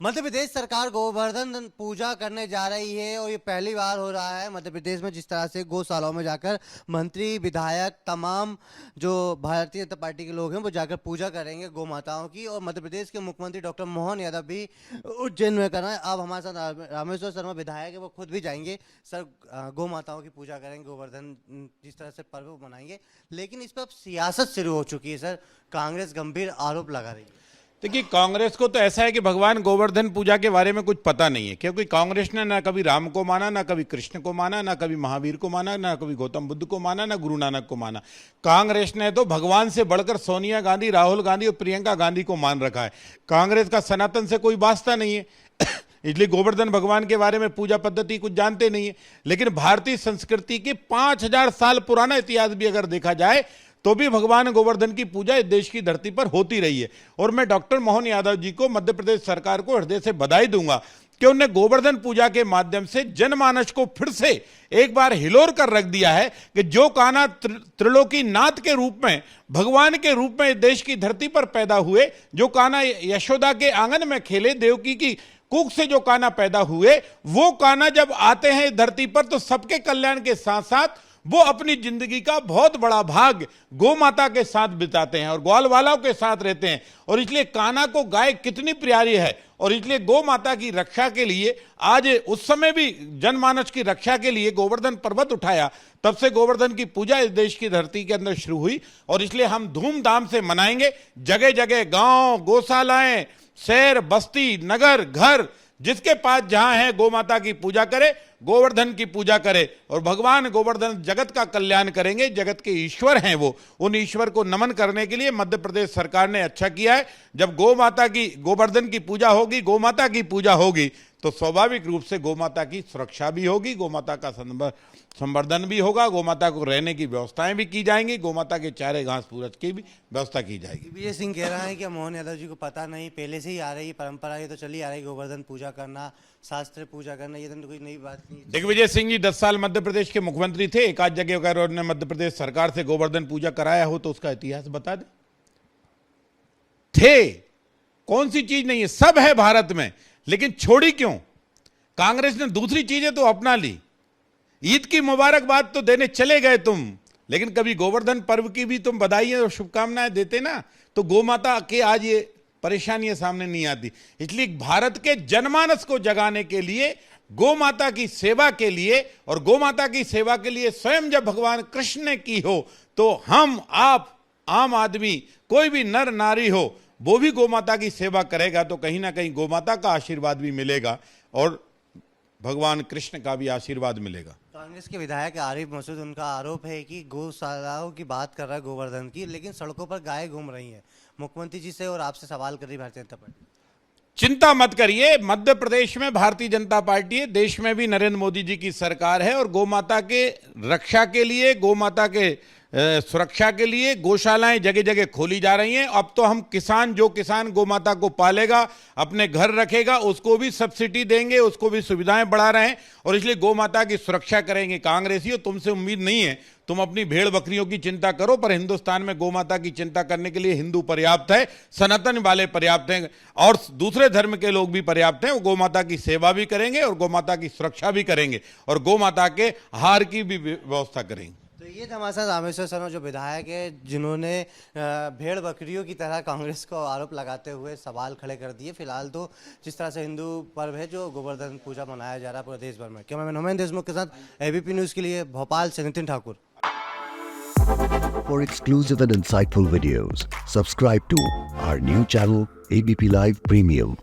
मध्य प्रदेश सरकार गोवर्धन पूजा करने जा रही है और ये पहली बार हो रहा है मध्य प्रदेश में। जिस तरह से गौशालाओं में जाकर मंत्री विधायक तमाम जो भारतीय जनता पार्टी के लोग हैं वो जाकर पूजा करेंगे गौ माताओं की। और मध्य प्रदेश के मुख्यमंत्री डॉक्टर मोहन यादव भी उज्जैन में कर रहे हैं। अब हमारे साथ रामेश्वर शर्मा विधायक है, वो खुद भी जाएंगे सर, गौ माताओं की पूजा करेंगे, गोवर्धन जिस तरह से पर्व मनाएंगे। लेकिन इस पर अब सियासत शुरू हो चुकी है सर, कांग्रेस गंभीर आरोप लगा रही है। देखिए, कांग्रेस को तो ऐसा है कि भगवान गोवर्धन पूजा के बारे में कुछ पता नहीं है, क्योंकि कांग्रेस ने ना कभी राम को माना, ना कभी कृष्ण को माना, ना कभी महावीर को माना, ना कभी गौतम बुद्ध को माना, ना गुरु नानक को माना। कांग्रेस ने तो भगवान से बढ़कर सोनिया गांधी, राहुल गांधी और प्रियंका गांधी को मान रखा है। कांग्रेस का सनातन से कोई वास्ता नहीं है इसलिए गोवर्धन भगवान के बारे में पूजा पद्धति कुछ जानते नहीं है। लेकिन भारतीय संस्कृति के 5000 साल पुराना इतिहास भी अगर देखा जाए तो भी भगवान गोवर्धन की पूजा इस देश की धरती पर होती रही है। और मैं डॉक्टर मोहन यादव जी को, मध्य प्रदेश सरकार को हृदय से बधाई दूंगा कि उन्होंने गोवर्धन पूजा के माध्यम से जनमानस को फिर से एक बार हिलोर कर रख दिया है कि जो कान्हा त्रिलोकी नाथ के रूप में, भगवान के रूप में देश की धरती पर पैदा हुए, जो कान्हा यशोदा के आंगन में खेले, देवकी की कुख से जो कान्हा पैदा हुए, वो कान्हा जब आते हैं धरती पर तो सबके कल्याण के साथ साथ वो अपनी जिंदगी का बहुत बड़ा भाग गौ माता के साथ बिताते हैं और ग्वाल वालों के साथ रहते हैं। और इसलिए कान्हा को गाय कितनी प्यारी है, और इसलिए गौ माता की रक्षा के लिए आज उस समय भी जनमानस की रक्षा के लिए गोवर्धन पर्वत उठाया। तब से गोवर्धन की पूजा इस देश की धरती के अंदर शुरू हुई और इसलिए हम धूमधाम से मनाएंगे। जगह जगह गांव, गौशालाएं, शहर, बस्ती, नगर, घर, जिसके पास जहां है गौ माता की पूजा करे, गोवर्धन की पूजा करे। और भगवान गोवर्धन जगत का कल्याण करेंगे, जगत के ईश्वर हैं वो। उन ईश्वर को नमन करने के लिए मध्य प्रदेश सरकार ने अच्छा किया है। जब गौ माता की, गोवर्धन की पूजा होगी, गौ माता की पूजा होगी तो स्वाभाविक रूप से गौ माता की सुरक्षा भी होगी, गौ माता का संवर्धन भी होगा, गौ माता को रहने की व्यवस्थाएं भी की जाएंगी, गौ माता के चारे घास पूरज की भी व्यवस्था की जाएगी। विजय सिंह कह रहा है कि मोहन यादव जी को पता नहीं, पहले से ही आ रही परंपरा, ये तो चली आ रही गोवर्धन पूजा करना, शास्त्र पूजा करना, ये तो कोई नई बात नहीं। दिग्विजय सिंह जी 10 साल मध्य प्रदेश के मुख्यमंत्री थे, एक आध जगह अगर उन्होंने मध्य प्रदेश सरकार से गोवर्धन पूजा कराया हो तो उसका इतिहास बता दे। थे, कौन सी चीज नहीं है, सब है भारत में, लेकिन छोड़ी क्यों? कांग्रेस ने दूसरी चीजें तो अपना ली। ईद की मुबारकबाद तो देने चले गए तुम, लेकिन कभी गोवर्धन पर्व की भी तुम बधाई और शुभकामनाएं देते ना, तो गौ माता के आज ये परेशानियां सामने नहीं आती। इसलिए भारत के जनमानस को जगाने के लिए, गौ माता की सेवा के लिए, और गौ माता की सेवा के लिए स्वयं जब भगवान कृष्ण ने की हो तो हम, आप, आम आदमी, कोई भी नर नारी हो, वो भी गौ माता की सेवा करेगा तो कहीं ना कहीं गौ माता का आशीर्वाद भी मिलेगा और भगवान कृष्ण का भी आशीर्वाद मिलेगा। कांग्रेस के विधायक आरिफ मसूद, उनका आरोप है कि गौशालाओं की बात कर रहा है गोवर्धन की, लेकिन सड़कों पर गाय घूम रही हैं। मुख्यमंत्री जी से और आपसे सवाल कर रही भारतीय जनता पार्टी। चिंता मत करिए, मध्य प्रदेश में भारतीय जनता पार्टी है, देश में भी नरेंद्र मोदी जी की सरकार है और गौ माता के रक्षा के लिए, गौ माता के सुरक्षा के लिए गौशालाएं जगह जगह खोली जा रही हैं। अब तो हम किसान, जो किसान गौ माता को पालेगा, अपने घर रखेगा, उसको भी सब्सिडी देंगे, उसको भी सुविधाएं बढ़ा रहे हैं और इसलिए गौ माता की सुरक्षा करेंगे। कांग्रेसियों, तुमसे उम्मीद नहीं है, तुम अपनी भेड़ बकरियों की चिंता करो, पर हिंदुस्तान में गौ माता की चिंता करने के लिए हिंदू पर्याप्त है, सनातन वाले पर्याप्त हैं और दूसरे धर्म के लोग भी पर्याप्त हैं। वो गौ माता की सेवा भी करेंगे और गौ माता की सुरक्षा भी करेंगे और गौ माता के आहार की भी व्यवस्था करेंगे। तो ये था हमारे साथ रामेश्वर शर्मा, जो विधायक है, जिन्होंने भेड़ बकरियों की तरह कांग्रेस को आरोप लगाते हुए सवाल खड़े कर दिए। फिलहाल तो जिस तरह से हिंदू पर्व है जो गोवर्धन पूजा मनाया जा रहा है पूरे देश भर में। कैमरामैन हुमायूं देशमुख के साथ एबीपी न्यूज़ के लिए भोपाल से Nitin Thakur. For exclusive and insightful videos, subscribe to our new channel ABP Live Premium.